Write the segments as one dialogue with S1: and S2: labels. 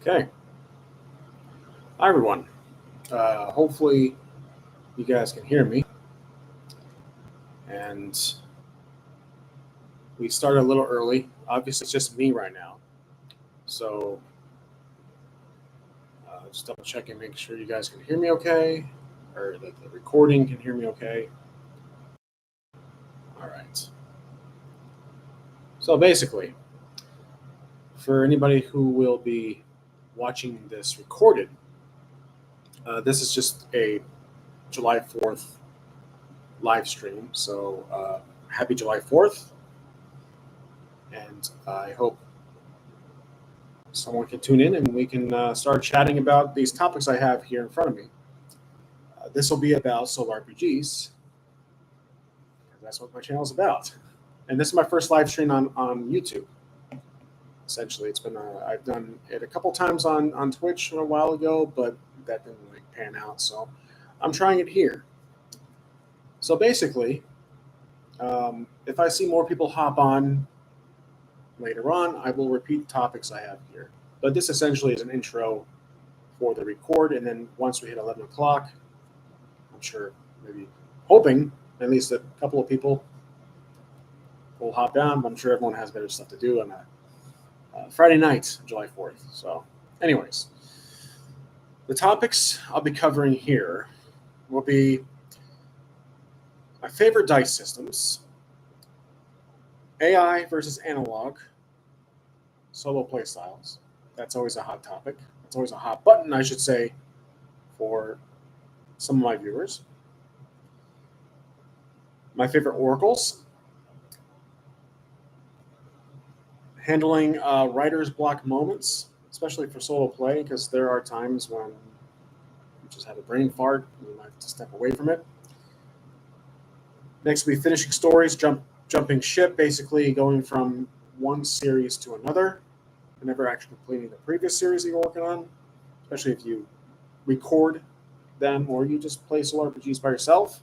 S1: Okay. Hi, everyone. Hopefully, you guys can hear me. And we started a little early. Obviously, it's just me right now. So, just double checking, make sure you guys can hear me okay, or that the recording can hear me okay. All right. So, basically, for anybody who will be watching this recorded, this is just a July 4th live stream. So, happy July 4th. And I hope someone can tune in and we can start chatting about these topics I have here in front of me. This will be about solo RPGs. That's what my channel is about. And this is my first live stream on YouTube. Essentially, it's been I've done it a couple times on Twitch a while ago, but that didn't like pan out. So I'm trying it here. So basically, if I see more people hop on later on, I will repeat topics I have here. But this essentially is an intro for the record, and then once we hit 11 o'clock, I'm sure, maybe hoping at least a couple of people will hop down. But I'm sure everyone has better stuff to do on a Friday night, July 4th. So, anyways, the topics I'll be covering here will be my favorite dice systems, AI versus analog, solo play styles. That's always a hot topic. It's always a hot button, I should say, for some of my viewers. My favorite oracles, handling writer's block moments, especially for solo play, because there are times when you just have a brain fart and you might have to step away from it. Next will be finishing stories, jumping ship, basically going from one series to another, and never actually completing the previous series that you're working on, especially if you record them or you just play solo RPGs by yourself.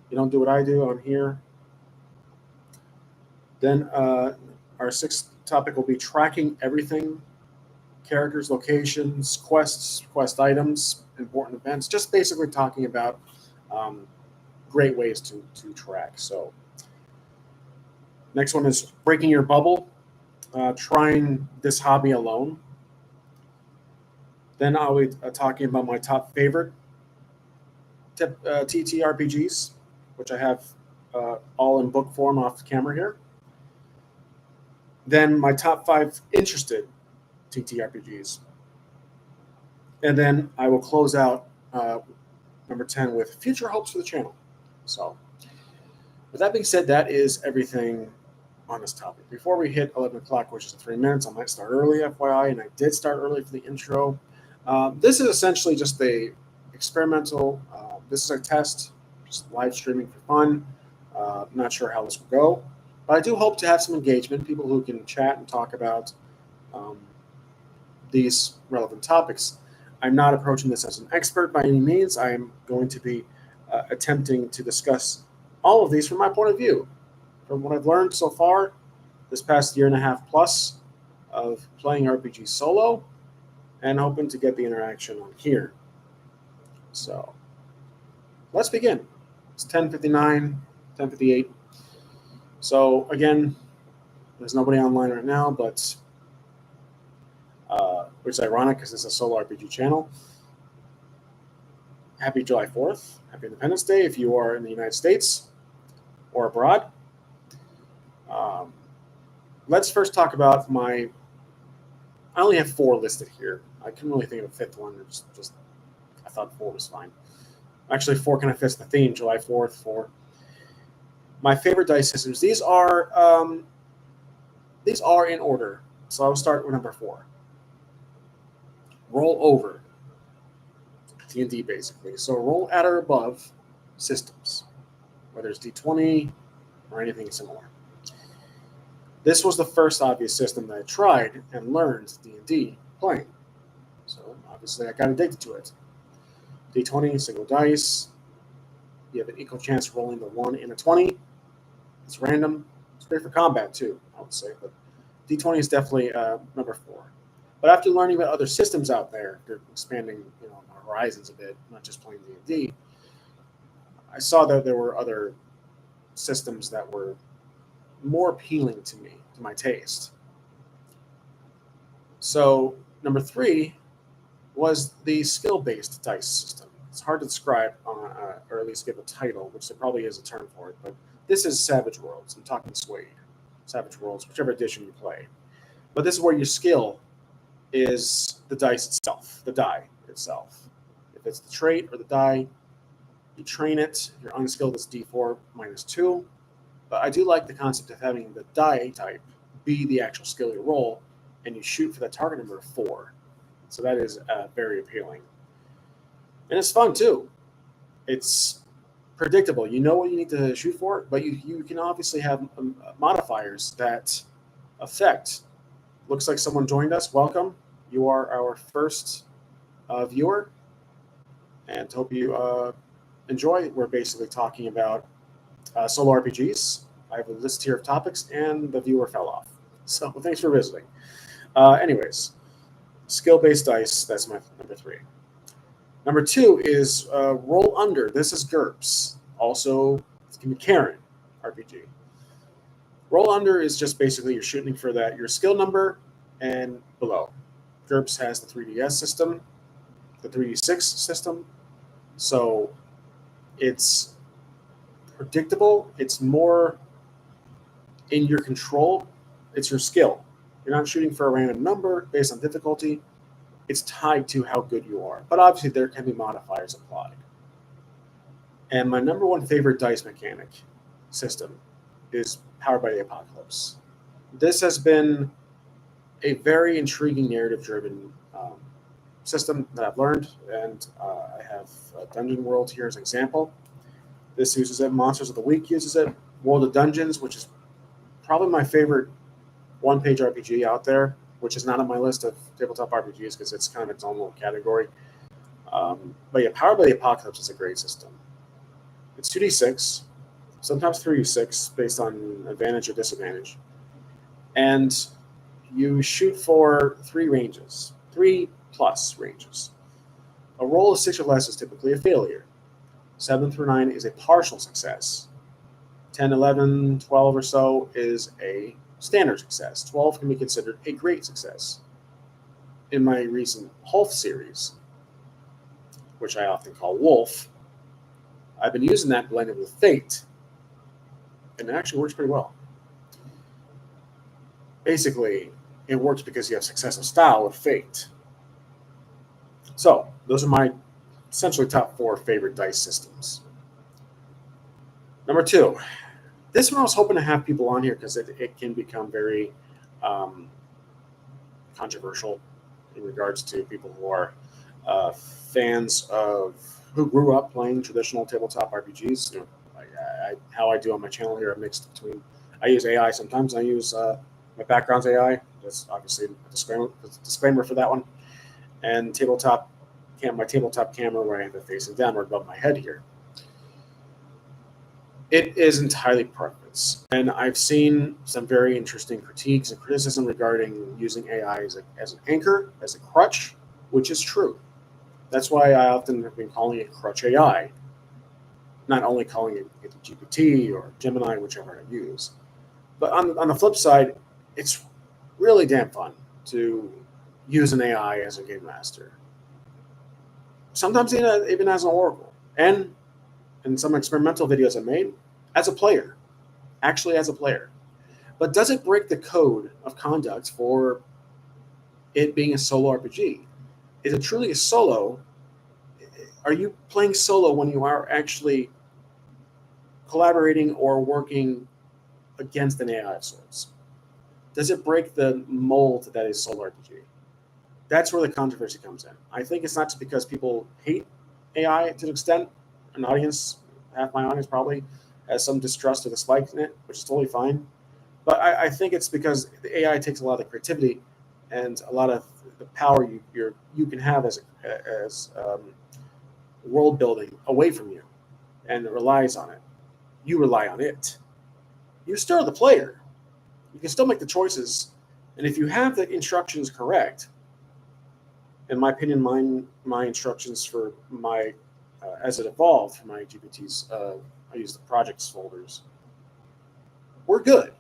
S1: You don't do what I do on here. Then our sixth topic will be tracking everything: characters, locations, quests, quest items, important events. Just basically talking about great ways to track. So next one is breaking your bubble, trying this hobby alone. Then I'll be talking about my top favorite TTRPGs, which I have all in book form off the camera here. Then my top 5 interested TTRPGs. And then I will close out number 10 with future hopes for the channel. So, with that being said, that is everything on this topic. Before we hit 11 o'clock, which is in 3 minutes, I might start early, FYI, and I did start early for the intro. This is essentially just a experimental, this is a test, just live streaming for fun. Not sure how this will go, but I do hope to have some engagement, people who can chat and talk about these relevant topics. I'm not approaching this as an expert by any means. I am going to be attempting to discuss all of these from my point of view. From what I've learned so far, this past year and a half plus of playing RPG solo, and hoping to get the interaction on here. So let's begin. It's 10:59, 10:58. So again, there's nobody online right now, but which is ironic because it's a solo RPG channel. Happy July 4th. Happy Independence Day if you are in the United States or abroad. Let's first talk about I only have 4 listed here. I couldn't really think of a 5th one. Just I thought 4 was fine. Actually, 4 kind of fits the theme. July 4th, 4. My favorite dice systems. These are in order. So I'll start with number 4. Roll over. D&D basically. So roll at or above systems, whether it's D20 or anything similar. This was the first obvious system that I tried and learned D&D playing. So obviously I got addicted to it. D20, single dice. You have an equal chance rolling the 1 and a 20. It's random. It's great for combat too, I would say. But D20 is definitely number 4. But after learning about other systems out there, they're expanding, my horizons a bit, not just playing D&D. I saw that there were other systems that were more appealing to me, to my taste. So number 3 was the skill-based dice system. It's hard to describe, or at least give a title, which there probably is a term for it, but this is Savage Worlds. I'm talking Suede. Savage Worlds, whichever edition you play. But this is where your skill is the dice itself, the die itself. If it's the trait or the die, you train it. You're unskilled, it's D4 minus 2. But I do like the concept of having the die type be the actual skill you roll, and you shoot for that target number of 4. So that is very appealing. And it's fun, too. It's predictable. You know what you need to shoot for, but you can obviously have modifiers that affect. Looks like someone joined us. Welcome. You are our first viewer, and hope you enjoy. We're basically talking about solo RPGs. I have a list here of topics, and the viewer fell off. So thanks for visiting. Anyways, skill-based dice, that's my number 3. Number 2 is Roll Under. This is GURPS. Also, it can be Karen RPG. Roll Under is just basically you're shooting for that your skill number and below. GURPS has the 3DS system, the 3D6 system, so it's predictable. It's more in your control. It's your skill. You're not shooting for a random number based on difficulty. It's tied to how good you are. But obviously there can be modifiers applied. And my number 1 favorite dice mechanic system is Powered by the Apocalypse. This has been a very intriguing narrative-driven system that I've learned, and I have Dungeon World here as an example. This uses it. Monsters of the Week uses it. World of Dungeons, which is probably my favorite one-page RPG out there, which is not on my list of tabletop RPGs because it's kind of its own little category. But yeah, Powered by the Apocalypse is a great system. It's 2d6, sometimes 3d6, based on advantage or disadvantage. And you shoot for 3 ranges, 3+ ranges. A roll of 6 or less is typically a failure. 7 through 9 is a partial success. 10, 11, 12 or so is a standard success. 12 can be considered a great success. In my recent Hulf series, which I often call Wolf, I've been using that blended with Fate, and it actually works pretty well. Basically, it works because you have successive style with Fate. So, those are my essentially top 4 favorite dice systems. Number 2. This one I was hoping to have people on here because it can become very controversial in regards to people who are fans of, who grew up playing traditional tabletop RPGs. How I do on my channel here, a mix between, I use AI sometimes. I use my background's AI. That's obviously a disclaimer for that one. And my tabletop camera where I have it facing downward above my head here. It is entirely preference. And I've seen some very interesting critiques and criticism regarding using AI as an anchor, as a crutch, which is true. That's why I often have been calling it crutch AI, not only calling it GPT or Gemini, whichever I use. But on the flip side, it's really damn fun to use an AI as a game master. Sometimes even as an oracle. And in some experimental videos I made, as a player. Actually as a player. But does it break the code of conduct for it being a solo RPG? Is it truly a solo? Are you playing solo when you are actually collaborating or working against an AI of sorts? Does it break the mold that is solo RPG? That's where the controversy comes in. I think it's not just because people hate AI to an extent. An audience, half my audience probably, has some distrust or dislike in it, which is totally fine. But I think it's because the AI takes a lot of the creativity and a lot of the power you can have as world building away from you, and it relies on it. You rely on it. You still are the player. You can still make the choices, and if you have the instructions correct, in my opinion, my instructions for my as it evolved for my GPTs, I used the projects folders, were good.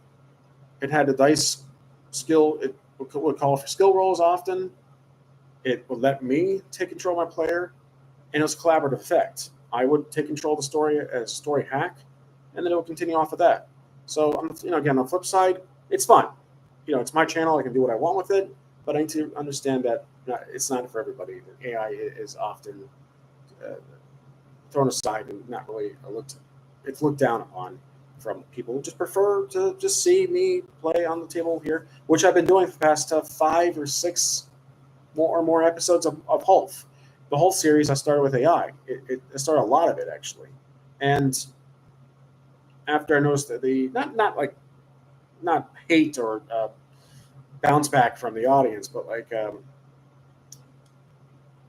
S1: It had a dice skill. It would call for skill rolls often. It would let me take control of my player, and it was a collaborative effect. I would take control of the story as a story hack, and then it would continue off of that. So, again, on the flip side, it's fun. It's my channel. I can do what I want with it, but I need to understand that it's not for everybody. The AI is often thrown aside and not really it's looked down upon from people who just prefer to just see me play on the table here, which I've been doing for the past 5 or 6 more episodes of Hulf. The whole series I started with AI. I started a lot of it actually, and after I noticed that the not hate or bounce back from the audience, but I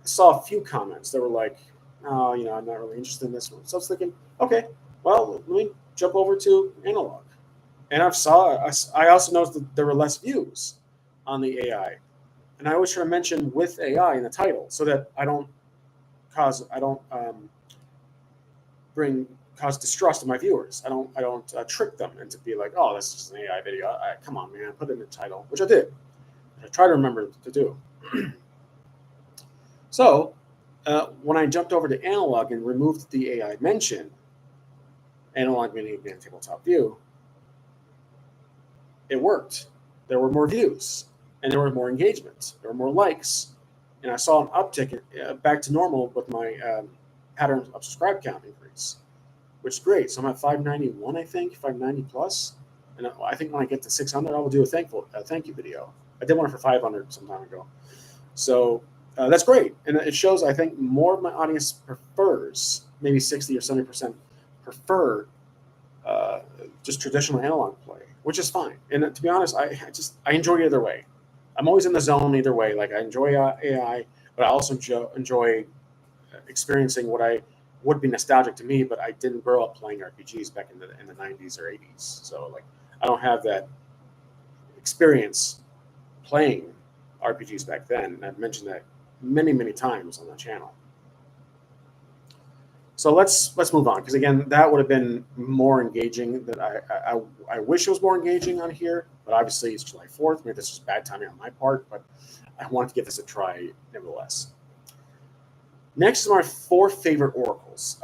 S1: saw a few comments that were like, "Oh, I'm not really interested in this one." So I was thinking, okay, well, let me jump over to analog. And I also noticed that there were less views on the AI, and I always try to mention with AI in the title so that I don't cause distrust to my viewers. I don't trick them into be like, oh, this is an AI video. Come on, man, put it in the title, which I did. I try to remember to do. So when I jumped over to analog and removed the AI mention, analog meaning advanced tabletop view, it worked. There were more views, and there were more engagement. There were more likes, and I saw an uptick back to normal with my pattern of subscribe count increase, which is great. So I'm at 591, I think, 590 plus, and I think when I get to 600, I will do a thank you video. I did one for 500 some time ago, so that's great, and it shows I think more of my audience prefers, maybe 60 or 70% prefer just traditional analog play, which is fine. And to be honest, I enjoy either way. I'm always in the zone either way. Like I enjoy AI, but I also enjoy experiencing what I would be nostalgic to me, but I didn't grow up playing RPGs back in the 90s or 80s. So like I don't have that experience playing RPGs back then. And I've mentioned that many times on the channel. So let's move on, because again, that would have been more engaging. That I wish it was more engaging on here, but obviously it's July 4th. Maybe this was bad timing on my part, but I wanted to give this a try nevertheless. Next is my 4 favorite oracles.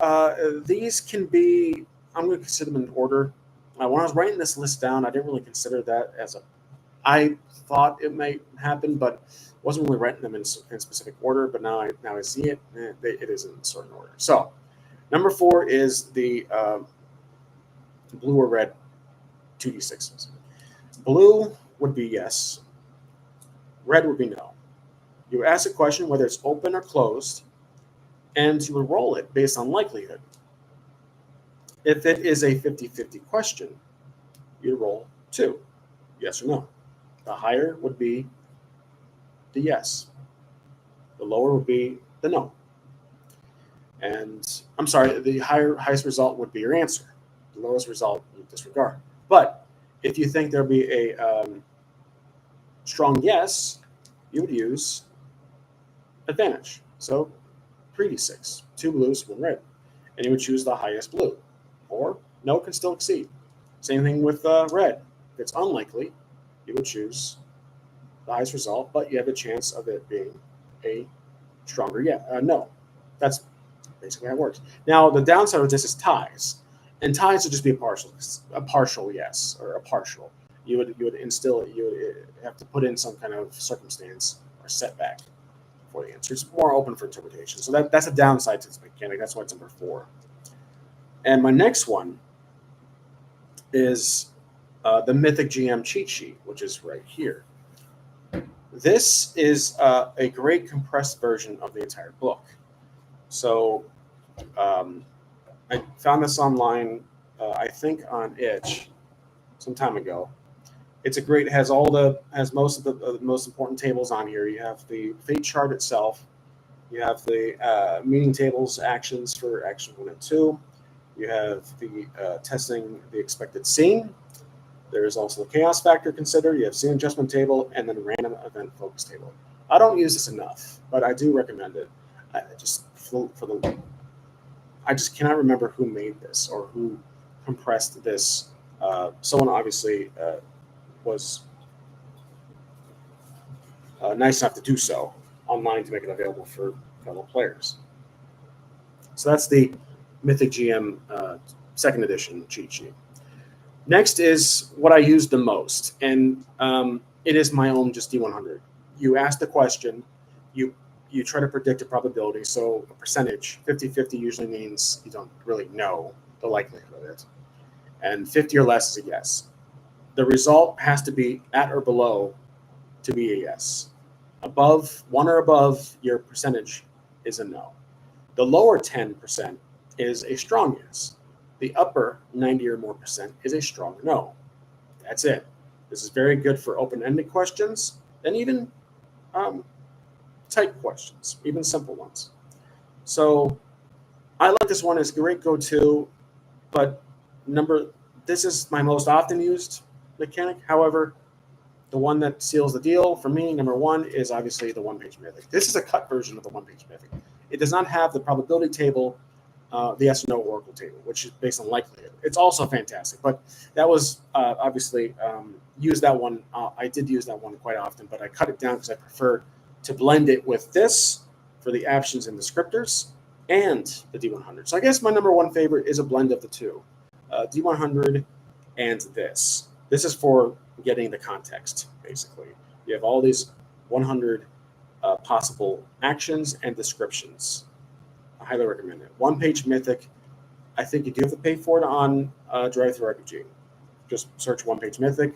S1: These can be, I'm going to consider them in order. When I was writing this list down, I didn't really consider that I thought it might happen, but wasn't really writing them in specific order. But now I see it. It is in a certain order. So number 4 is the blue or red 2d6s. Blue would be yes. Red would be no. You ask a question whether it's open or closed, and you would roll it based on likelihood. If it is a 50-50 question, you roll 2, yes or no. The higher would be the yes. The lower would be the no. And I'm sorry, the highest result would be your answer. The lowest result you disregard. But if you think there'll be a strong yes, you would use advantage. So 3d6, 2 blues, 1 red, and you would choose the highest blue. Or no can still exceed. Same thing with red. If it's unlikely, you would choose the highest result, but you have a chance of it being a stronger no. That's basically how it works. Now, the downside of this is ties, and ties would just be a partial yes or a partial. You would instill it. You would have to put in some kind of circumstance or setback for the answer. It's more open for interpretation. So that's a downside to this mechanic. That's why it's number 4. And my next one is the Mythic GM cheat sheet, which is right here. This is a great compressed version of the entire book. So I found this online, I think on Itch, some time ago. It has most of the most important tables on here. You have the fate chart itself. You have the meeting tables, actions for action 1 and 2. You have the testing the expected scene. There is also the chaos factor considered. You have scene adjustment table, and then random event focus table. I don't use this enough, but I do recommend it. I just cannot remember who made this or who compressed this. Someone obviously was nice enough to do so online to make it available for fellow players. So that's the Mythic GM second edition cheat sheet. Next is what I use the most, and it is my own just D100. You ask the question, you try to predict a probability, so a percentage, 50-50 usually means you don't really know the likelihood of it, and 50 or less is a yes. The result has to be at or below to be a yes. Above, 1 or above your percentage is a no. The lower 10% is a strong yes. The upper 90 or more percent is a strong no. That's it. This is very good for open-ended questions and even type questions, even simple ones. So I like this one as a great go-to, but this is my most often used mechanic. However, the one that seals the deal for me, number one, is obviously the one-page mythic. This is a cut version of the one-page mythic. It does not have the probability table, the yes or no oracle table, which is based on likelihood. It's also fantastic, but that was obviously used that one. I did use that one quite often, but I cut it down because I prefer to blend it with this for the actions and descriptors and the D100. So I guess my number one favorite is a blend of the two, D100 and this. This is for getting the context, basically. You have all these 100 possible actions and descriptions. I highly recommend it. One-page mythic. I think you do have to pay for it on DriveThruRPG. Just search one-page mythic,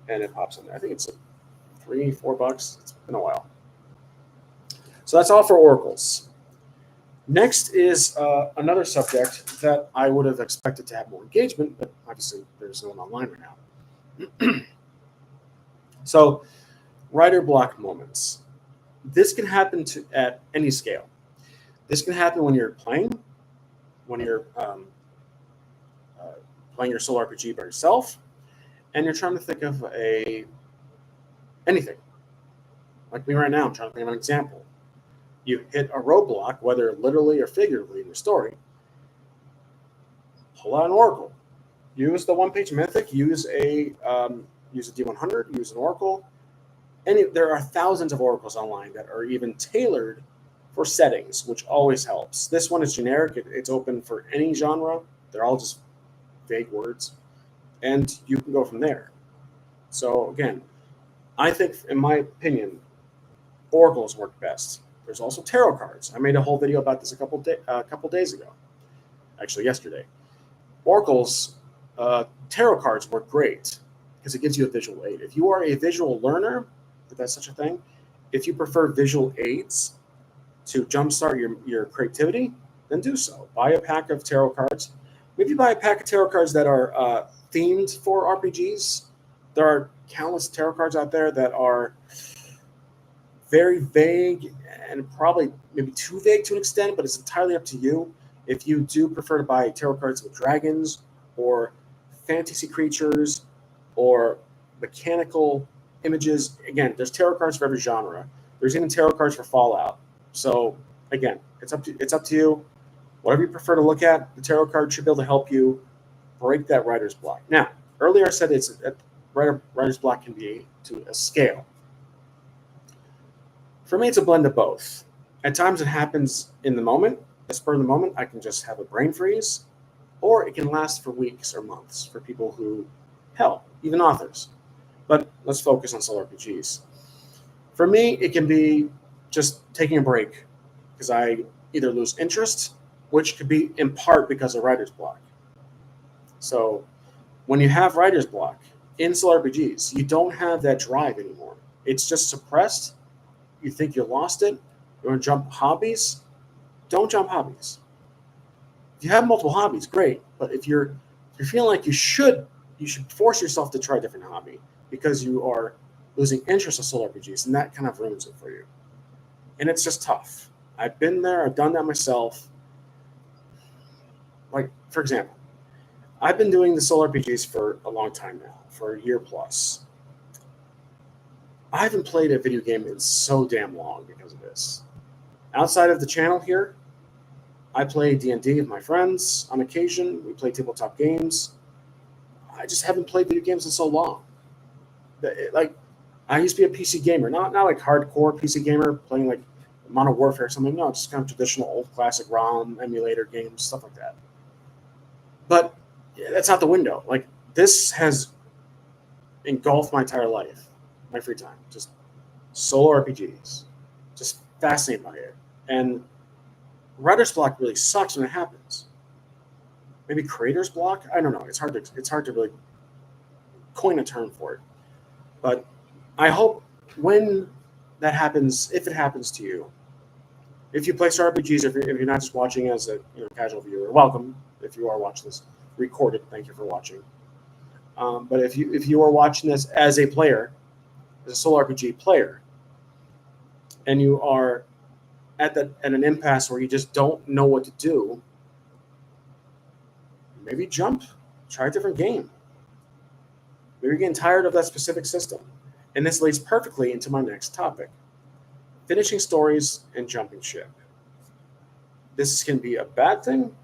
S1: and it pops in there. I think it's $3-4. It's been a while. So that's all for oracles. Next is another subject that I would have expected to have more engagement, but obviously there's no one online right now. So, writer block moments. This can happen at any scale. This can happen when you're playing playing your solo RPG by yourself, and you're trying to think of anything. Like me right now, I'm trying to think of an example. You hit a roadblock, whether literally or figuratively in the story, pull out an oracle. Use the one-page mythic, use a D100, use an oracle. There are thousands of oracles online that are even tailored for settings, which always helps. This one is generic. It's open for any genre. They're all just vague words, and you can go from there. So again, I think, in my opinion, oracles work best. There's also tarot cards. I made a whole video about this a couple days ago, actually yesterday. Oracles, tarot cards work great because it gives you a visual aid. If you are a visual learner, if that's such a thing, if you prefer visual aids to jumpstart your creativity, then do so. Buy a pack of tarot cards. Maybe buy a pack of tarot cards that are themed for RPGs. There are countless tarot cards out there that are very vague and probably maybe too vague to an extent, but it's entirely up to you. If you do prefer to buy tarot cards with dragons or fantasy creatures or mechanical images, again, there's tarot cards for every genre. There's even tarot cards for Fallout. So again, it's up to you. Whatever you prefer to look at, the tarot card should be able to help you break that writer's block. Now, earlier I said writer's block can be to a scale. For me, it's a blend of both. At times it happens in the moment, at spur of the moment. I can just have a brain freeze, or it can last for weeks or months for people who, even authors. But let's focus on solo RPGs. For me, it can be just taking a break because I either lose interest, which could be in part because of writer's block. So when you have writer's block in solo RPGs, you don't have that drive anymore. It's just suppressed. You think you lost it. You want to jump hobbies? Don't jump hobbies. If you have multiple hobbies, great. But if you're feeling like you should force yourself to try a different hobby because you are losing interest in solo RPGs, and that kind of ruins it for you. And it's just tough. I've been there. I've done that myself. Like, for example, I've been doing the solo RPGs for a long time now, for a year plus. I haven't played a video game in so damn long because of this. Outside of the channel here, I play D&D with my friends on occasion. We play tabletop games. I just haven't played video games in so long. Like, I used to be a PC gamer, not like hardcore PC gamer playing like Modern Warfare or something. No, just kind of traditional old classic ROM emulator games, stuff like that. But that's out the window. Like, this has engulfed my entire life, my free time. Just solo RPGs. Just fascinated by it. And writer's block really sucks when it happens. Maybe creator's block? I don't know. It's hard to really coin a term for it. But I hope when that happens, if it happens to you, if you play Star RPGs, if you're not just watching as a casual viewer, welcome. If you are watching this recorded, thank you for watching. But if you are watching this as a player, as a solo RPG player, and you are at an impasse where you just don't know what to do, maybe try a different game. Maybe you're getting tired of that specific system. And this leads perfectly into my next topic: finishing stories and jumping ship. This can be a bad thing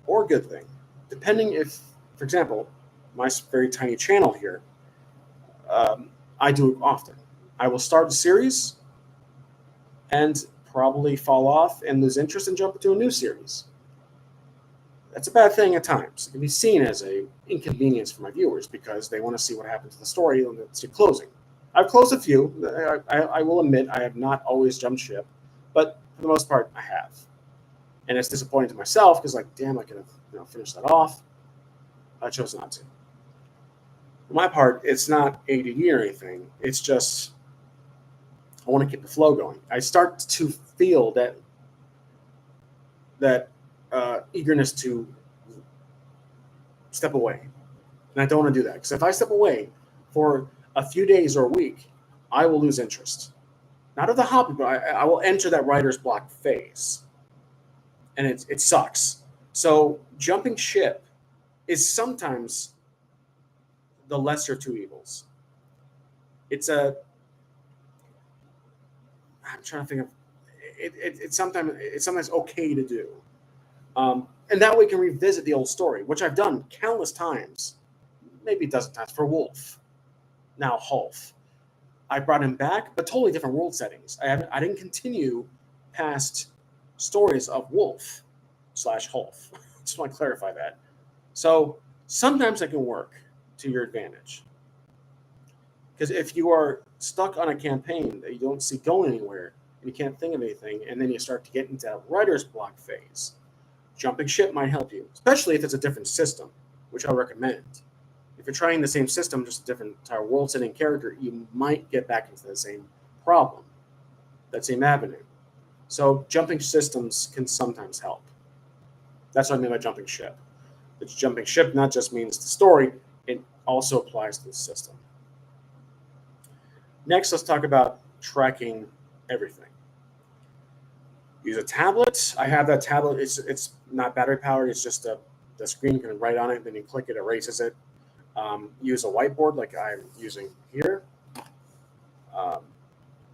S1: or a good thing, depending if, for example, my very tiny channel here, I do it often. I will start a series and probably fall off and lose interest and jump into a new series. That's a bad thing at times. It can be seen as an inconvenience for my viewers because they want to see what happens to the story and it's closing. I've closed a few. I will admit I have not always jumped ship, but for the most part, I have. And it's disappointing to myself because, like, damn, I could have finished that off. I chose not to. For my part, it's not ADD or anything. It's just I want to keep the flow going. I start to feel that eagerness to step away. And I don't want to do that. Because if I step away for a few days or a week, I will lose interest. Not of the hobby, but I will enter that writer's block phase. And it sucks. So jumping ship is sometimes the lesser of two evils. I'm trying to think of it's sometimes okay to do. And that way we can revisit the old story, which I've done countless times, maybe a dozen times for Wolf, now Hulf. I brought him back, but totally different world settings. I didn't continue past stories of Wolf / Hulf. Just want to clarify that. So sometimes that can work to your advantage. Because if you are stuck on a campaign that you don't see going anywhere, and you can't think of anything, and then you start to get into that writer's block phase, jumping ship might help you, especially if it's a different system, which I recommend. If you're trying the same system, just a different entire world setting character, you might get back into the same problem, that same avenue. So jumping systems can sometimes help. That's what I mean by jumping ship. It's jumping ship not just means the story, it also applies to the system. Next, let's talk about tracking everything. Use a tablet. I have that tablet. It's not battery powered. It's just the screen. You can write on it, then you click it, erases it. Use a whiteboard like I'm using here.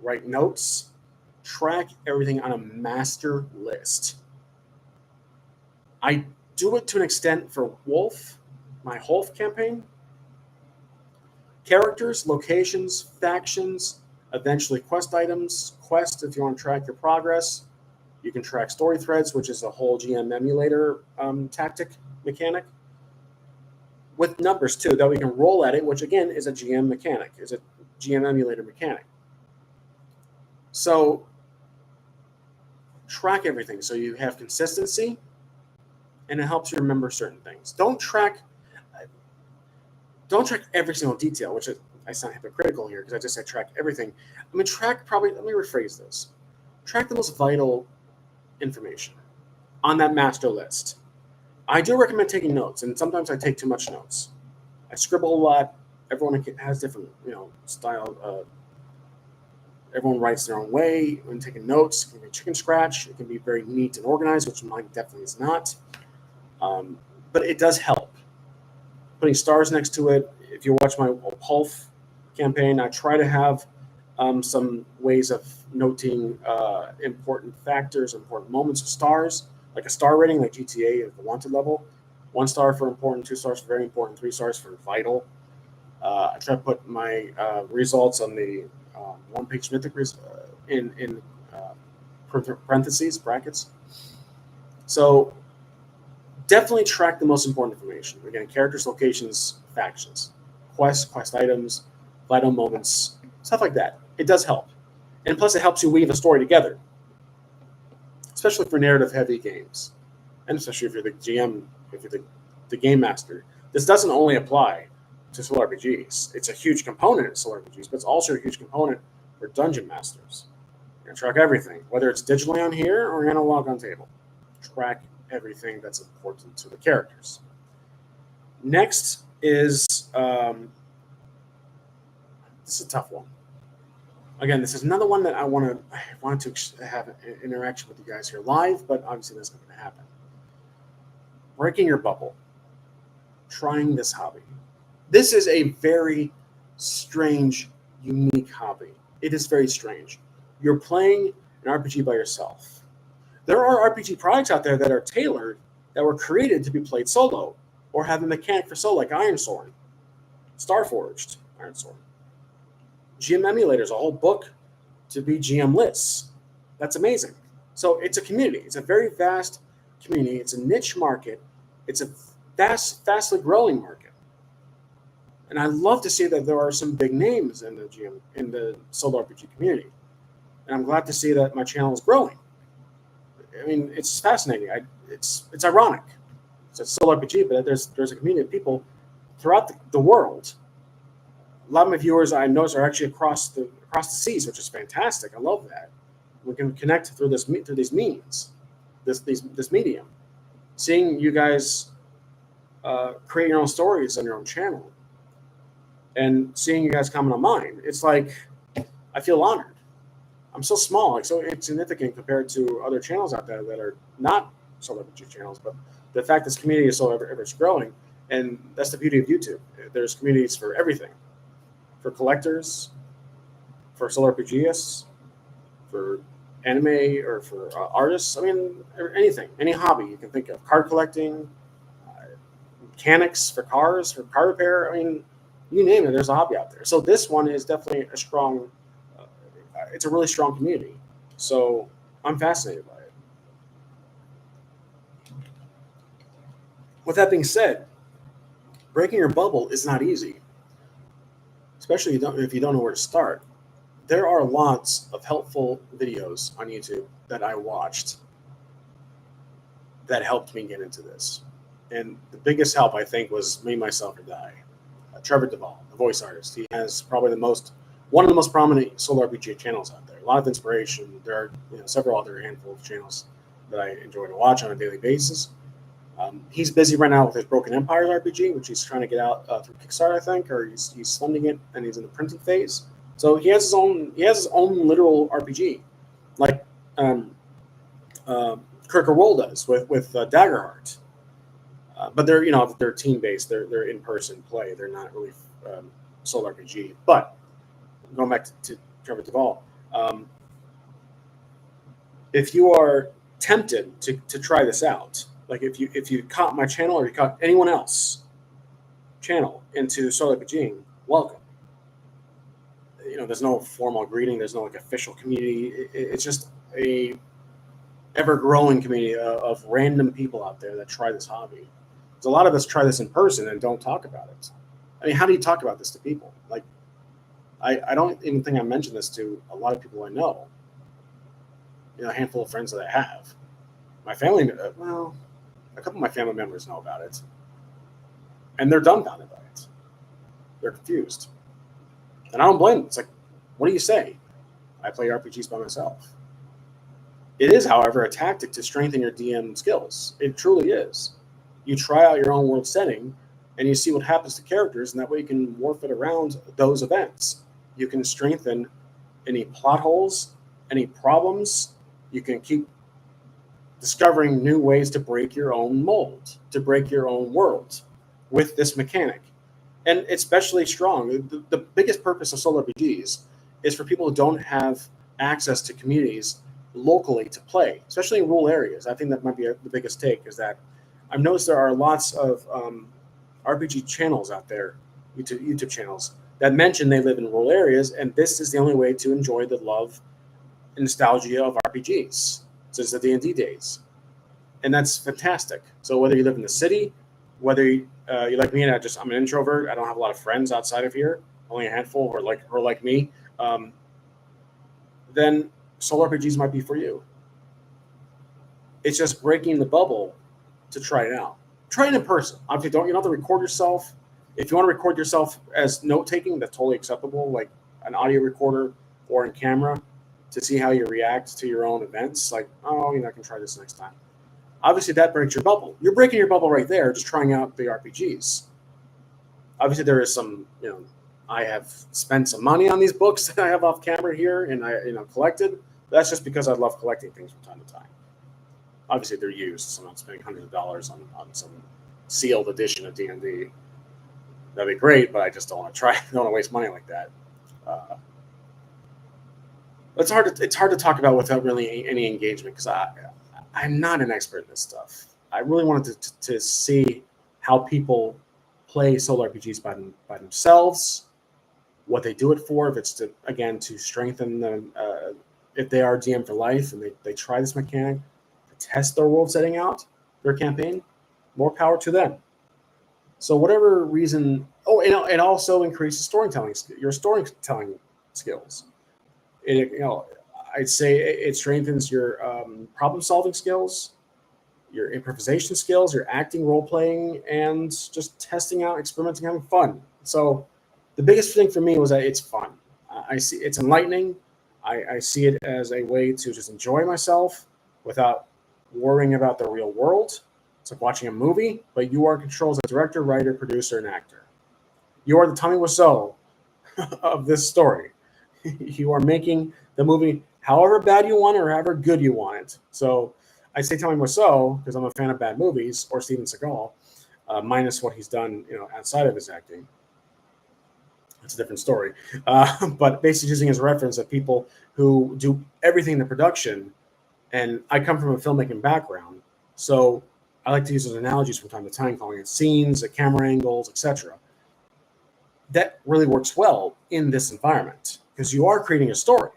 S1: Write notes. Track everything on a master list. I do it to an extent for Wolf, my Hulf campaign. Characters, locations, factions, eventually quest items. Quest if you want to track your progress. You can track story threads, which is a whole GM emulator tactic mechanic. With numbers, too, that we can roll at it, which, again, is a GM mechanic, is a GM emulator mechanic. So track everything so you have consistency, and it helps you remember certain things. Don't track every single detail, which I sound hypocritical here because I just said track everything. I mean, let me rephrase this. Track the most vital information on that master list. I do recommend taking notes, and sometimes I take too much notes. I scribble a lot. Everyone has different, style. Everyone writes their own way when taking notes. It can be chicken scratch. It can be very neat and organized, which mine definitely is not. But it does help. Putting stars next to it. If you watch my Hulf campaign. I try to have some ways of noting important factors, important moments of stars, like a star rating, like GTA at the wanted level. 1 star for important, 2 stars for very important, 3 stars for vital. I try to put my results on the one-page mythic in parentheses, brackets. So definitely track the most important information. Again, characters, locations, factions, quests, quest items, vital moments, stuff like that. It does help. And plus, it helps you weave a story together, especially for narrative-heavy games. And especially if you're the GM, if you're the game master. This doesn't only apply to solo RPGs. It's a huge component in solo RPGs, but it's also a huge component for dungeon masters. You're going to track everything, whether it's digitally on here or analog on table. Track everything that's important to the characters. Next is this is a tough one. Again, this is another one that I wanted to have an interaction with you guys here live, but obviously that's not going to happen. Breaking your bubble. Trying this hobby. This is a very strange, unique hobby. It is very strange. You're playing an RPG by yourself. There are RPG products out there that are tailored, that were created to be played solo, or have a mechanic for solo, like Ironsworn, Starforged, Ironsworn. GM emulators, a whole book to be GM lists. That's amazing. So it's a community. It's a very vast community. It's a niche market. It's a fastly growing market. And I love to see that there are some big names in the solo RPG community. And I'm glad to see that my channel is growing. I mean, it's fascinating. It's ironic. It's a solo RPG, but there's a community of people throughout the world. A lot of my viewers, I notice, are actually across the seas, which is fantastic. I love that. We can connect through these means, this medium. Seeing you guys create your own stories on your own channel, and seeing you guys comment on mine, it's like I feel honored. I'm so small, like so insignificant compared to other channels out there that are not solo RPG channels. But the fact this community is so ever growing, and that's the beauty of YouTube. There's communities for everything, for collectors, for solo RPGists, for anime, or for artists. I mean, anything, any hobby you can think of. Card collecting, mechanics for cars, for car repair. I mean, you name it, there's a hobby out there. So this one is definitely a strong, it's a really strong community. So I'm fascinated by it. With that being said, breaking your bubble is not easy, especially if you don't know where to start. There are lots of helpful videos on YouTube that I watched that helped me get into this. And the biggest help, I think, was Me, Myself, or Die. Trevor Duvall, the voice artist. He has probably one of the most prominent solo RPG channels out there. A lot of inspiration. There are several other handful of channels that I enjoy to watch on a daily basis. He's busy right now with his Broken Empires RPG, which he's trying to get out through Kickstarter, I think, or he's funding it, and he's in the printing phase. So he has his own literal RPG, like Kirker Roll does with Daggerheart. But they're team based. They're in person play. They're not really solo RPG. But going back to Trevor Duvall, if you are tempted to try this out, like if you caught my channel or you caught anyone else channel into solo RPGing, welcome. There's no formal greeting. There's no official community. It's just a ever-growing community of random people out there that try this hobby. Because a lot of us try this in person and don't talk about it. I mean, how do you talk about this to people? Like, I don't even think I mentioned this to a lot of people I know. A handful of friends that I have. My family, a couple of my family members know about it. And they're dumbfounded by it. They're confused. And I don't blame them. It's like, what do you say? I play RPGs by myself. It is, however, a tactic to strengthen your DM skills. It truly is. You try out your own world setting, and you see what happens to characters, and that way you can morph it around those events. You can strengthen any plot holes, any problems. You can keep discovering new ways to break your own mold, to break your own world with this mechanic. and it's especially strong. The biggest purpose of solo RPGs is for people who don't have access to communities locally to play, especially in rural areas. I think that might be the biggest take is that I've noticed there are lots of RPG channels out there, YouTube channels that mention they live in rural areas, and this is the only way to enjoy the love and nostalgia of RPGs since the D&D days, and that's fantastic. So whether you live in the city, whether you're like me and I'm an introvert, I don't have a lot of friends outside of here, only a handful, or like me, then solo RPGs might be for you. It's just breaking the bubble to try it out. Try it in person. Obviously, you don't have to record yourself. If you want to record yourself as note taking, that's totally acceptable, like an audio recorder or in camera, to see how you react to your own events. Like, oh, I can try this next time. Obviously, that breaks your bubble. You're breaking your bubble right there, just trying out the RPGs. Obviously, there is some, I have spent some money on these books that I have off camera here, and I, collected. That's just because I love collecting things from time to time. Obviously, they're used, so I'm not spending hundreds of dollars on some sealed edition of D&D. That'd be great, but I just don't want to try. I don't want to waste money like that. It's hard to talk about without really any engagement because I'm not an expert in this stuff. I really wanted to see how people play solo RPGs by themselves, what they do it for, if it's to strengthen them, if they are DM for life and they try this mechanic to test their world setting out, their campaign, more power to them. So whatever reason, it also increases your storytelling skills. I'd say it strengthens your problem solving skills, your improvisation skills, your acting, role playing, and just testing out, experimenting, having fun. So the biggest thing for me was that it's fun. I see it's enlightening. I see it as a way to just enjoy myself without worrying about the real world. It's like watching a movie, but you are in control as a director, writer, producer, and actor. You are the Tommy Wiseau of this story. You are making the movie however bad you want it or however good you want it. So I say Tommy Wiseau because I'm a fan of bad movies, or Steven Seagal, minus what he's done, outside of his acting. It's a different story. But basically using as a reference of people who do everything in the production, and I come from a filmmaking background, so I like to use those analogies from time to time, calling it scenes, camera angles, etc. That really works well in this environment because you are creating a story.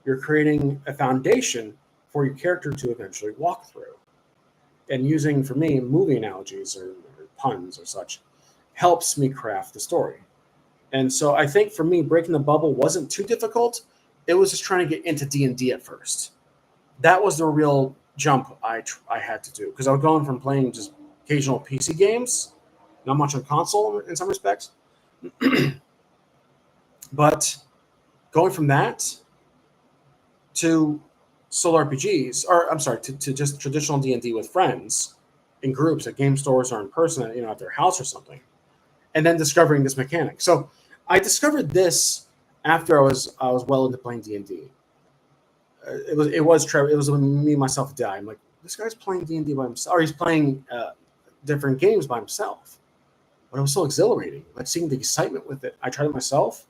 S1: You're creating a foundation for your character to eventually walk through. And using, for me, movie analogies or puns or such helps me craft the story. And so I think for me, breaking the bubble wasn't too difficult. It was just trying to get into D&D at first. That was the real jump I had to do because I was going from playing just occasional PC games, not much on console in some respects, but going from that to solo RPGs, or I'm sorry, to just traditional D&D with friends in groups at game stores or in person, at their house or something, and then discovering this mechanic. So I discovered this after I was well into playing D&D. It was Trevor. It was when me, myself, and I. I'm like, this guy's playing D&D by himself, or he's playing different games by himself. But it was so exhilarating, like seeing the excitement with it. I tried it myself,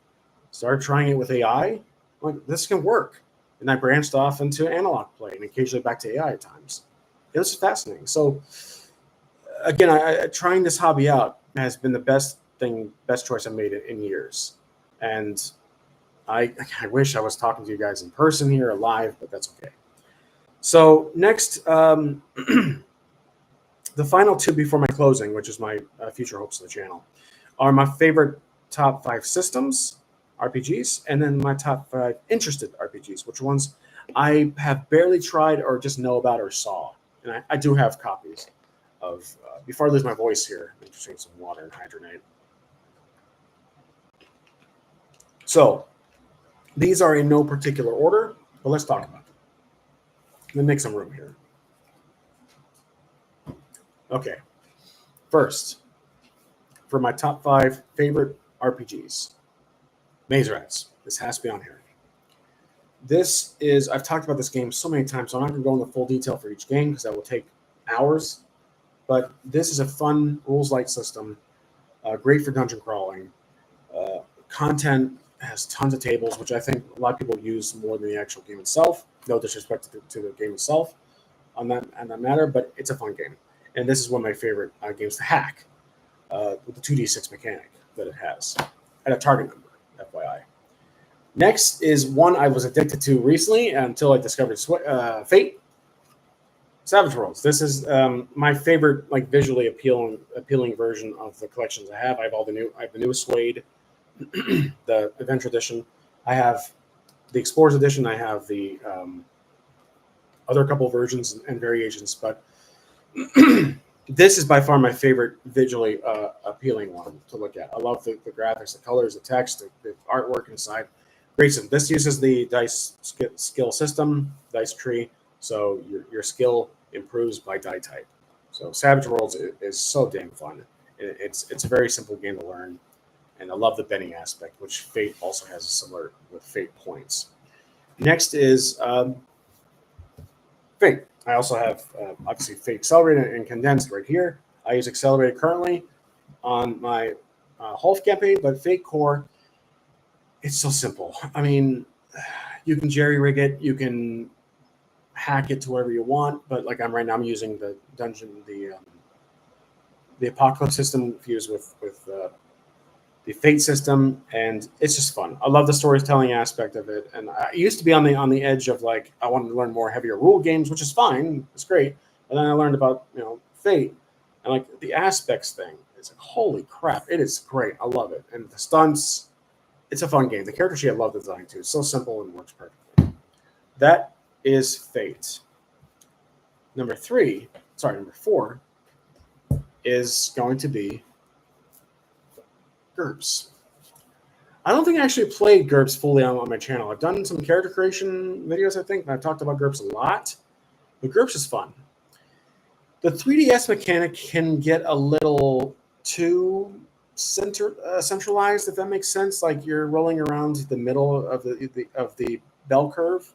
S1: started trying it with AI. I'm like, this can work. And I branched off into analog play and occasionally back to AI at times. It was fascinating. So again, I trying this hobby out has been the best choice I've made in years. And I wish I was talking to you guys in person here or live, but that's okay. So next, the final two before my closing, which is my future hopes of the channel, are my favorite top 5 systems, RPGs, and then my top 5 interested RPGs, which ones I have barely tried or just know about or saw. And I do have copies of, before I lose my voice here, I'm just drinking some water and hydronate. So these are in no particular order, but let's talk about them. Let me make some room here. Okay. First, for my top 5 favorite RPGs, Maze Rats. This has to be on here. This is, I've talked about this game so many times, so I'm not going to go into full detail for each game because that will take hours. But this is a fun rules light system Great for dungeon crawling. Content has tons of tables, which I think a lot of people use more than the actual game itself. No disrespect to the game itself on that matter, but it's a fun game. And this is one of my favorite games to hack with the 2d6 mechanic that it has at a target number, FYI. Next is one I was addicted to recently until I discovered Fate. Savage Worlds. This is my favorite, like visually appealing version of the collections I have. I have the newest Suede, the Adventure Edition. I have the Explorers Edition. I have the other couple versions and variations, but this is by far my favorite visually appealing one to look at. I love the graphics, the colors, the text, the artwork inside. Great system. This uses the dice skill system, dice tree, so your skill improves by die type. So Savage Worlds is so damn fun. It's a very simple game to learn, and I love the betting aspect, which Fate also has a similar with Fate points. Next is Fate. I also have obviously Fate Accelerated and Condensed right here. I use Accelerated currently on my Holf campaign, but Fate Core, it's so simple. I mean, you can jerry rig it, you can hack it to wherever you want, but like I'm right now, I'm using the Apocalypse system fused with the Fate system, and it's just fun. I love the storytelling aspect of it, and I used to be on the edge of like I wanted to learn more heavier rule games, which is fine, it's great. But then I learned about Fate, and like the aspects thing. It's like holy crap, it is great. I love it, and the stunts. It's a fun game. The character sheet I love the design too. It's so simple and works perfectly. That is Fate. Number 4 is going to be GURPS. I don't think I actually played GURPS fully on my channel. I've done some character creation videos, I think, and I've talked about GURPS a lot. But GURPS is fun. The 3DS mechanic can get a little too centralized, if that makes sense. Like you're rolling around the middle of the bell curve,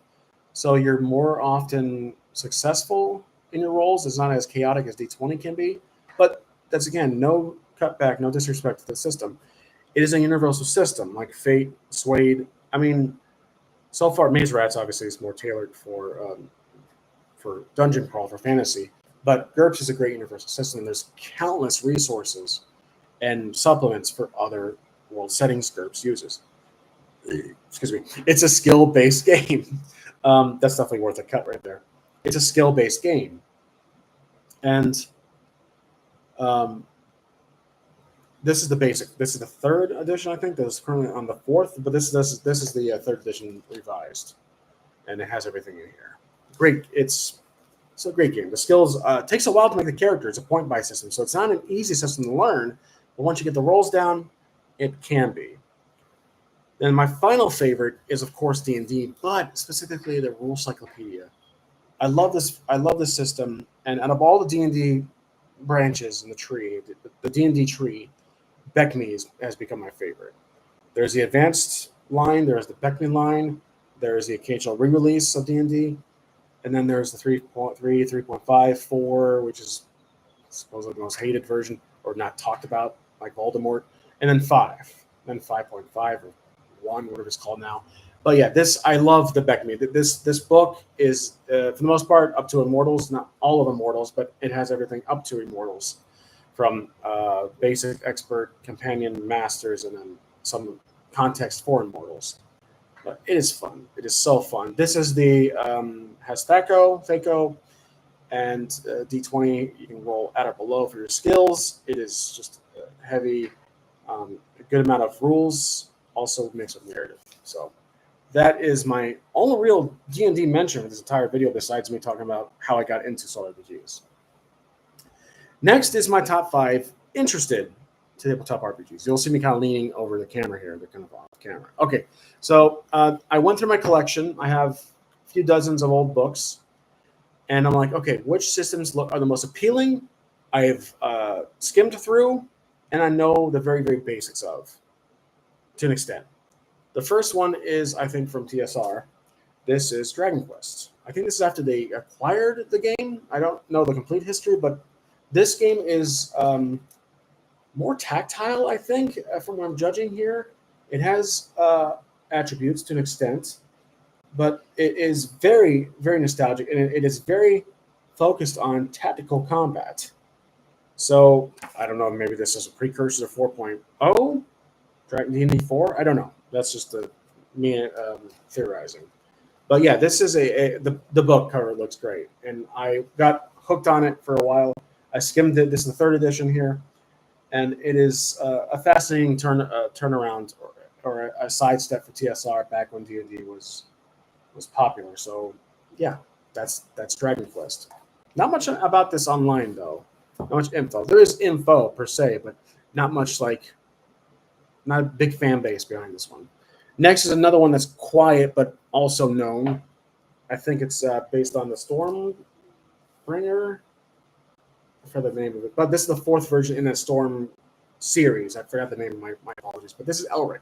S1: so you're more often successful in your rolls. It's not as chaotic as D20 can be, but that's again no cutback, no disrespect to the system. It is a universal system, like Fate, Suede. I mean, so far Maze Rats obviously is more tailored for dungeon crawl, for fantasy, but GURPS is a great universal system. There's countless resources and supplements for other world settings GURPS uses. Excuse me. It's a skill-based game. That's definitely worth a cut right there. It's a skill-based game. And this is the basic. This is the 3rd edition, I think. That is currently on the 4th, but this is the 3rd edition revised. And it has everything in here. Great. It's a great game. The skills, takes a while to make the character. It's a point-buy system, so it's not an easy system to learn. But once you get the rolls down, it can be. Then my final favorite is, of course, D&D, but specifically the Rule Cyclopedia. I love this system, and out of all the D&D branches in the tree, the D&D tree, BECMI has become my favorite. There's the advanced line, there's the BECMI line, there's the occasional re-release of D&D, and then there's the 3.3, 3.5, 4, which is supposedly the most hated version, or not talked about, like Voldemort, and then 5, then 5.5 or 1, whatever it's called now. But yeah, I love the BECMI. This book is, for the most part, up to Immortals, not all of Immortals, but it has everything up to Immortals, from basic, expert, companion, masters, and then some context for Immortals. But it is fun. It is so fun. This is has THAC0, and D20. You can roll at or below for your skills. It is just heavy, a good amount of rules, also mixed with narrative. So that is my only real D&D mention for this entire video, besides me talking about how I got into solo RPGs. Next is my top 5 interested tabletop RPGs. You'll see me kind of leaning over the camera here. They're kind of off camera. Okay, so I went through my collection. I have a few dozens of old books. And I'm like, okay, which systems are the most appealing? I have skimmed through, and I know the very, very basics of, to an extent. The first one is, I think, from TSR. This is Dragon Quest. I think this is after they acquired the game. I don't know the complete history, but this game is more tactile, I think, from what I'm judging here. It has attributes to an extent, but it is very, very nostalgic, and it is very focused on tactical combat. So I don't know, maybe this is a precursor to 4.0, Dragon D&D 4. I don't know. That's just me theorizing. But yeah, this is the book cover looks great, and I got hooked on it for a while. I skimmed it. This is the third edition here, and it is a fascinating turnaround or a sidestep for TSR back when D&D was popular. So yeah, that's Dragon Quest. Not much about this online though. Not much info. There is info per se, but not much not a big fan base behind this one. Next is another one that's quiet but also known. I think it's based on the Stormbringer. I forgot the name of it, but this is the fourth version in the Storm series. I forgot the name. My apologies. But this is Elric.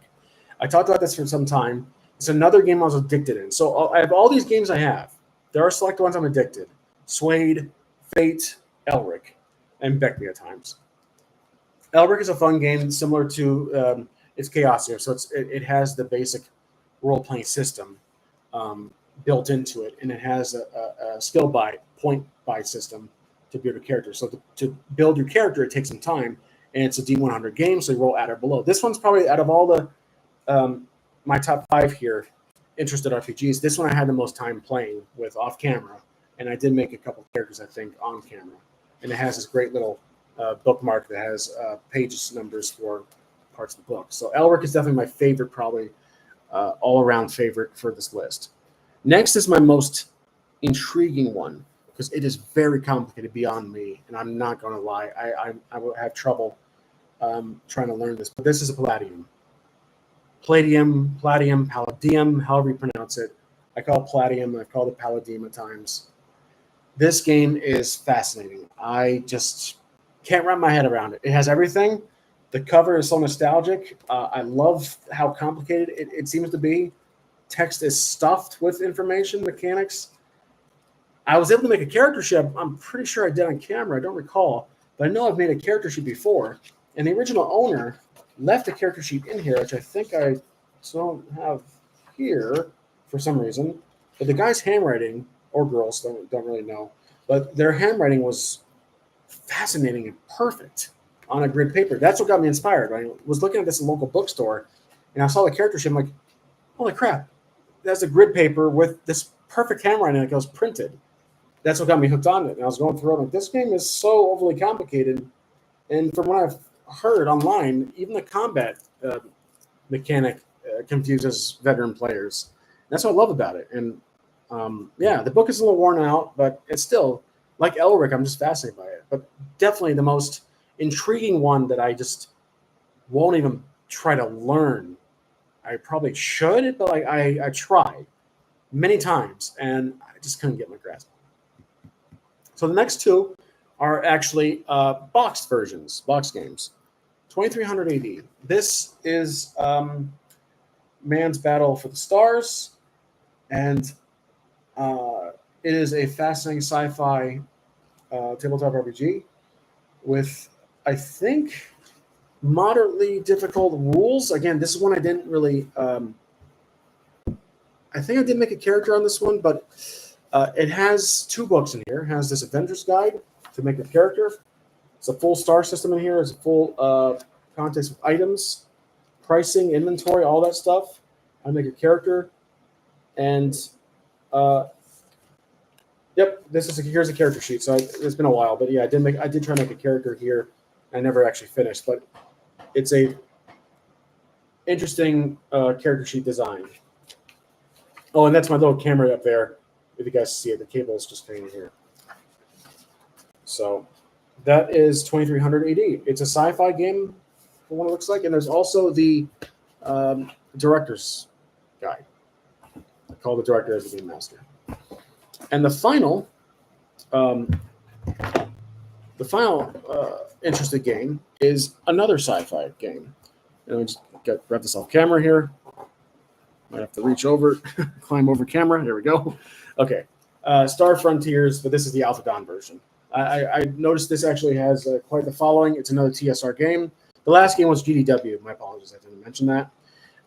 S1: I talked about this for some time. It's another game I was addicted in. So I have all these games I have. There are select ones I'm addicted. Suede, Fate, Elric, and Beckme at times. Elric is a fun game similar to it's Chaosium, so it has the basic role-playing system built into it, and it has a skill point buy system to build your character. So to build your character, it takes some time, and it's a D100 game, so you roll at or below. This one's probably out of all the my top 5 here interested RPGs. This one I had the most time playing with off camera, and I did make a couple characters I think on camera, and it has this great little bookmark that has pages numbers for parts of the book. So Elric is definitely my favorite, probably all-around favorite for this list. Next is my most intriguing one because it is very complicated beyond me, and I'm not going to lie. I will have trouble trying to learn this, but this is a Palladium. Palladium, Palladium, however you pronounce it. I call it Palladium. I call it Palladium at times. This game is fascinating. I just can't wrap my head around it. It has everything. The cover is so nostalgic. I love how complicated it seems to be. Text is stuffed with information, mechanics. I was able to make a character sheet. I'm pretty sure I did on camera. I don't recall, but I know I've made a character sheet before. And the original owner left a character sheet in here, which I think I don't have here for some reason. But the guy's handwriting, or girls, don't really know, but their handwriting was fascinating and perfect on a grid paper. That's what got me inspired. I was looking at this local bookstore, and I saw the character sheet. I'm like, holy crap, that's a grid paper with this perfect handwriting that goes printed. That's what got me hooked on it. And I was going through it, like, this game is so overly complicated. And from what I've heard online, even the combat mechanic confuses veteran players. That's what I love about it. And yeah, the book is a little worn out, but it's still, like Elric, I'm just fascinated by it. But definitely the most intriguing one that I just won't even try to learn. I probably should, but like I tried many times, and I just couldn't get my grasp. So the next two are actually boxed versions, box games. 2300 AD. This is Man's Battle for the Stars, and it is a fascinating sci-fi tabletop RPG with, I think, moderately difficult rules. Again, this is one I didn't really. I think I did make a character on this one, but it has 2 books in here. It has this Adventurer's Guide to make a character. It's a full star system in here. It's a full context of items, pricing, inventory, all that stuff. I make a character, and yep, here's a character sheet. So it's been a while, but yeah, I did try to make a character here. I never actually finished, but it's a interesting character sheet design. Oh, and that's my little camera up there. If you guys see it, the cable is just hanging here. So that is 2300 AD. It's a sci-fi game, for what it looks like, and there's also the director's guide. I call the director as the game master. And the final interesting game is another sci-fi game. And I just grab this off camera here. Might have to reach over, climb over camera. There we go. Okay. Star Frontiers, but this is the Alpha Dawn version. I noticed this actually has quite the following. It's another TSR game. The last game was GDW. My apologies, I didn't mention that.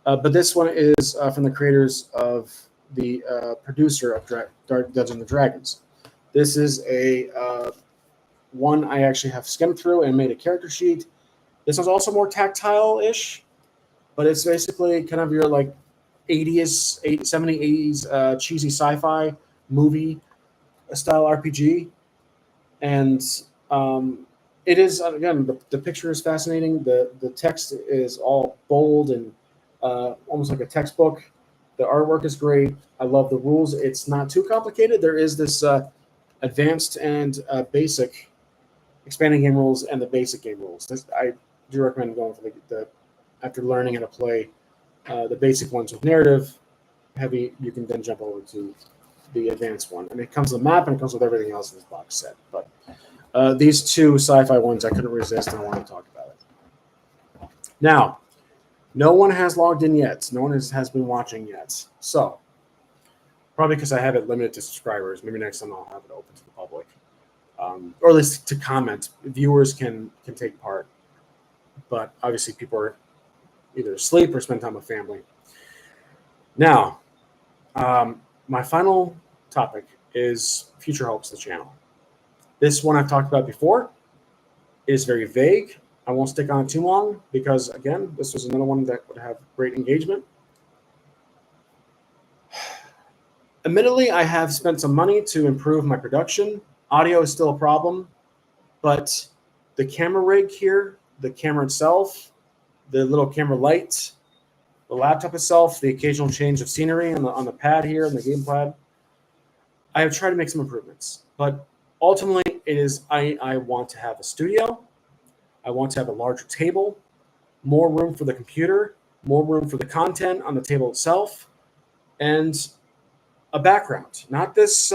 S1: But this one is from the creators of the producer of Dungeons and Dragons. This is a one I actually have skimmed through and made a character sheet. This one's also more tactile-ish, but it's basically kind of your like 80s, 70s, 80s cheesy sci-fi movie style RPG. And it is, again, the picture is fascinating. The text is all bold and almost like a textbook. The artwork is great. I love the rules. It's not too complicated. There is this advanced and basic expanding game rules and the basic game rules. I do recommend going for the after learning how to play the basic ones with narrative heavy. You can then jump over to the advanced one, and it comes with a map and it comes with everything else in this box set. But these two sci-fi ones I couldn't resist, and I want to talk about it. Now, no one has logged in yet. No one has been watching yet. So, probably because I have it limited to subscribers. Maybe next time I'll have it open to the public, or at least to comment. Viewers can take part, but obviously people are either asleep or spend time with family. Now, my final topic is future hopes of the channel. This one I've talked about before. It is very vague. I won't stick on it too long because, again, this was another one that would have great engagement. Admittedly, I have spent some money to improve my production. Audio is still a problem, but the camera rig here, the camera itself, the little camera light, the laptop itself, the occasional change of scenery on the pad here, on the game pad, I have tried to make some improvements. But ultimately, it is I want to have a studio. I want to have a larger table, more room for the computer, more room for the content on the table itself, and a background. Not this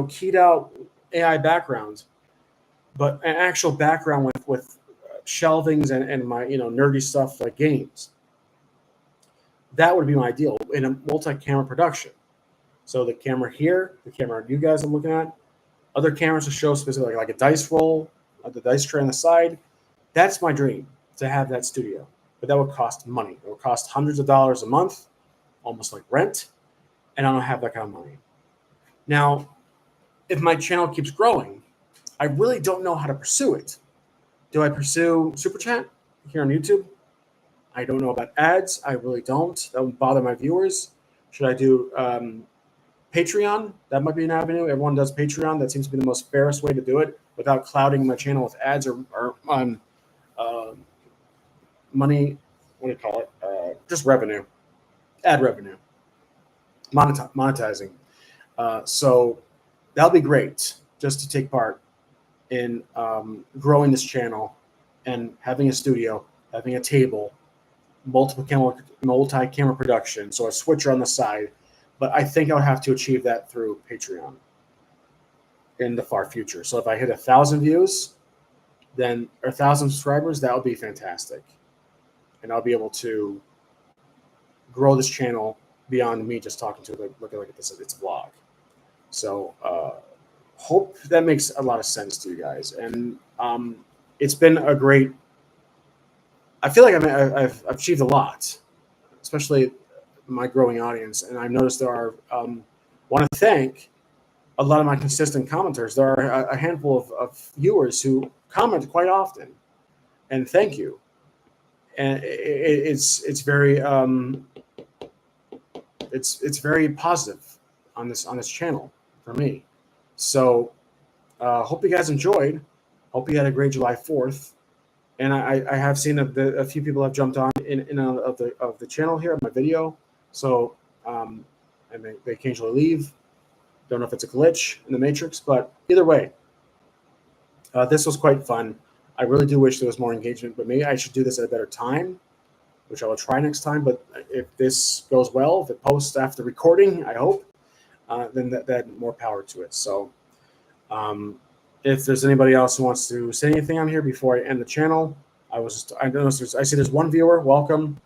S1: keyed out AI background, but an actual background with shelvings and my nerdy stuff like games. That would be my ideal in a multi-camera production. So the camera here, the camera you guys are looking at, other cameras to show specifically like a dice roll, the dice tray on the side. That's my dream, to have that studio. But that would cost money. It would cost hundreds of dollars a month, almost like rent, and I don't have that kind of money. Now, if my channel keeps growing, I really don't know how to pursue it. Do I pursue Super Chat here on YouTube? I don't know about ads. I really don't. That would bother my viewers. Should I do Patreon? That might be an avenue. Everyone does Patreon. That seems to be the most fairest way to do it without clouding my channel with ads or money. What do you call it? Just revenue, ad revenue, monetizing. So that'll be great just to take part in growing this channel and having a studio, having a table, multi-camera production, so a switcher on the side. But I think I would have to achieve that through Patreon in the far future. So if I hit 1,000 views, then or 1,000 subscribers, that would be fantastic, and I'll be able to grow this channel beyond me just talking to it, looking like it's a vlog. So hope that makes a lot of sense to you guys, and it's been a great. I feel like I've achieved a lot, especially my growing audience, and I've noticed there are. Want to thank a lot of my consistent commenters. There are a handful of viewers who comment quite often, and thank you. And it's very it's very positive on this channel for me. So hope you guys enjoyed. Hope you had a great July 4th. And I have seen a few people have jumped on in of the channel here, my video. So and they occasionally leave. Don't know if it's a glitch in the matrix, but either way, this was quite fun. I really do wish there was more engagement, but maybe I should do this at a better time, which I will try next time. But if this goes well, if it posts after recording, I hope, then that more power to it. So if there's anybody else who wants to say anything on here before I end the channel, I see there's one viewer. Welcome.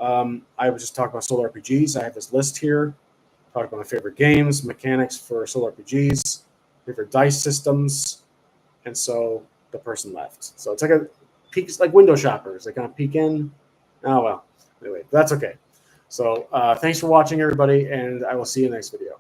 S1: I was just talking about solo RPGs. I have this list here. Talk about my favorite games, mechanics for solo RPGs, favorite dice systems, And so the person left. So it's like a peek, it's like window shoppers. They kind of peek in. Oh, well. Anyway, that's okay. So thanks for watching, everybody, and I will see you in the next video.